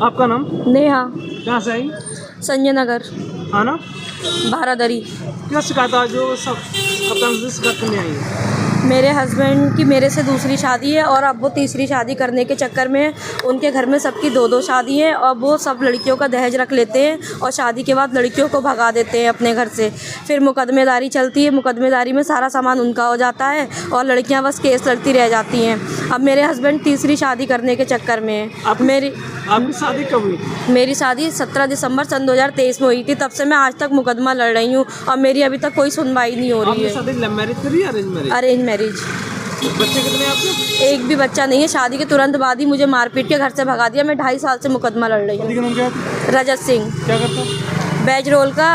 आपका नाम? नेहा, कहाँ से आई? संजय नगर, आना भारादरी। क्या शिकायत आज जो सब कप्तान से शिकायत करने आई है? मेरे हस्बैंड की मेरे से दूसरी शादी है और अब वो तीसरी शादी करने के चक्कर में उनके घर में सबकी दो दो शादी है और वो सब लड़कियों का दहेज रख लेते हैं और शादी के बाद लड़कियों को भगा देते हैं अपने घर से। फिर मुकदमेदारी चलती है, मुकदमेदारी में सारा सामान उनका हो जाता है और लड़कियां बस केस लड़ती रह जाती हैं। अब मेरे हस्बैंड तीसरी शादी करने के चक्कर में है। आपकी शादी कब हुई? मेरी शादी 17 दिसंबर सन 2023 में हुई थी। तब से मैं आज तक मुकदमा लड़ रही हूँ और मेरी अभी तक कोई सुनवाई नहीं हो रही आपने है। शादी लव मैरिज करी या अरेंज मैरिज? Arrange marriage. बच्चे कितने हैं आपके? एक भी बच्चा नहीं है। शादी के तुरंत बाद ही मुझे मारपीट के घर से भगा दिया। मैं 2.5 साल से मुकदमा लड़ रही पति हूँ। का नाम क्या है? रजत सिंह, क्या करता है? वेज रोल का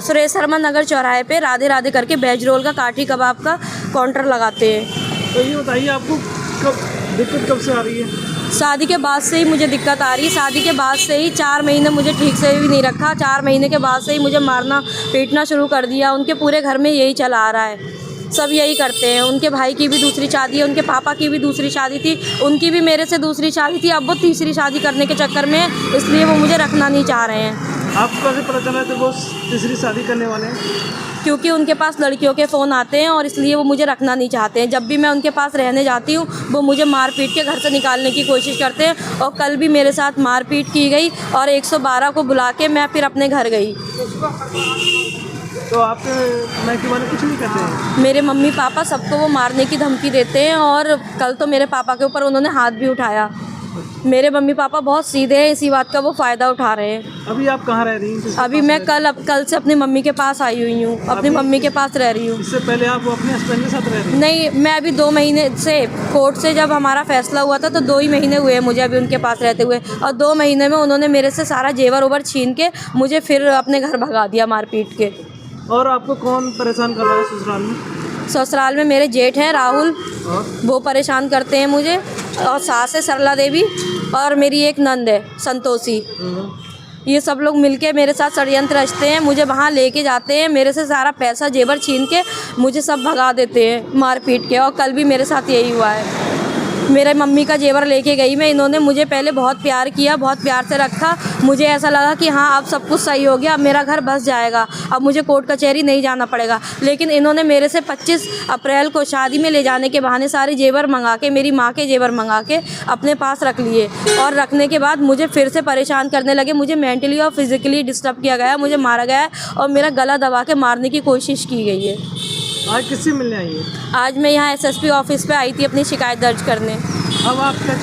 सुरेश शर्मा नगर चौराहे पे राधे राधे करके वेज रोल का काठी कबाब का काउंटर लगाते हैं। तो ये बताइए आपको दिक्कत कब से आ रही है? शादी के बाद से ही मुझे दिक्कत आ रही है। शादी के बाद से ही 4 महीने मुझे ठीक से भी नहीं रखा। 4 महीने के बाद से ही मुझे मारना पीटना शुरू कर दिया। उनके पूरे घर में यही चला आ रहा है, सब यही करते हैं। उनके भाई की भी दूसरी शादी है, उनके पापा की भी दूसरी शादी थी, उनकी भी मेरे से दूसरी शादी थी। अब वो तीसरी शादी करने के चक्कर में, इसलिए वो मुझे रखना नहीं चाह रहे हैं। आपको कैसे पता चला कि वो तीसरी शादी करने वाले हैं? क्योंकि उनके पास लड़कियों के फ़ोन आते हैं और इसलिए वो मुझे रखना नहीं चाहते हैं। जब भी मैं उनके पास रहने जाती हूँ वो मुझे मार पीट के घर से निकालने की कोशिश करते हैं और कल भी मेरे साथ मारपीट की गई और 112 को बुला के मैं फिर अपने घर गई। तो आपके मायके वाले कुछ नहीं कहते हैं? मेरे मम्मी पापा सबको वो मारने की धमकी देते हैं और कल तो मेरे पापा के ऊपर उन्होंने हाथ भी उठाया। मेरे मम्मी पापा बहुत सीधे हैं, इसी बात का वो फ़ायदा उठा रहे हैं। अभी आप कहाँ रह रही हैं? अभी मैं कल से अपनी मम्मी के पास आई हुई हूँ, अपनी मम्मी के पास रह रही हूँ। इससे पहले आप अपने हस्बैंड के साथ रह रही हैं? नहीं, मैं अभी 2 महीने से कोर्ट से जब हमारा फैसला हुआ था तो 2 ही महीने हुए हैं मुझे अभी उनके पास रहते हुए और 2 महीने में उन्होंने मेरे से सारा जेवर ओवर छीन के मुझे फिर अपने घर भगा दिया मार पीट के। और आपको कौन परेशान कर रहा है ससुराल में? ससुराल में मेरे जेठ हैं राहुल, वो परेशान करते हैं मुझे, और सास है सरला देवी और मेरी एक नंद है संतोषी। ये सब लोग मिलके मेरे साथ षड्यंत्र रचते हैं। मुझे वहाँ लेके जाते हैं, मेरे से सारा पैसा जेवर छीन के मुझे सब भगा देते हैं मार पीट के। और कल भी मेरे साथ यही हुआ है। मेरे मम्मी का जेवर लेके गई मैं। इन्होंने मुझे पहले बहुत प्यार किया, बहुत प्यार से रखा। मुझे ऐसा लगा कि हाँ अब सब कुछ सही हो गया, अब मेरा घर बस जाएगा, अब मुझे कोर्ट कचहरी नहीं जाना पड़ेगा। लेकिन इन्होंने मेरे से 25 अप्रैल को शादी में ले जाने के बहाने सारे जेवर मंगा के, मेरी माँ के जेवर मंगा के अपने पास रख लिए और रखने के बाद मुझे फिर से परेशान करने लगे। मुझे मेंटली और फिजिकली डिस्टर्ब किया गया, मुझे मारा गया है और मेरा गला दबा के मारने की कोशिश की गई है। आज किससे मिलने आई है? आज मैं यहाँ SSP ऑफिस पे आई थी अपनी शिकायत दर्ज करने। अब आप क्या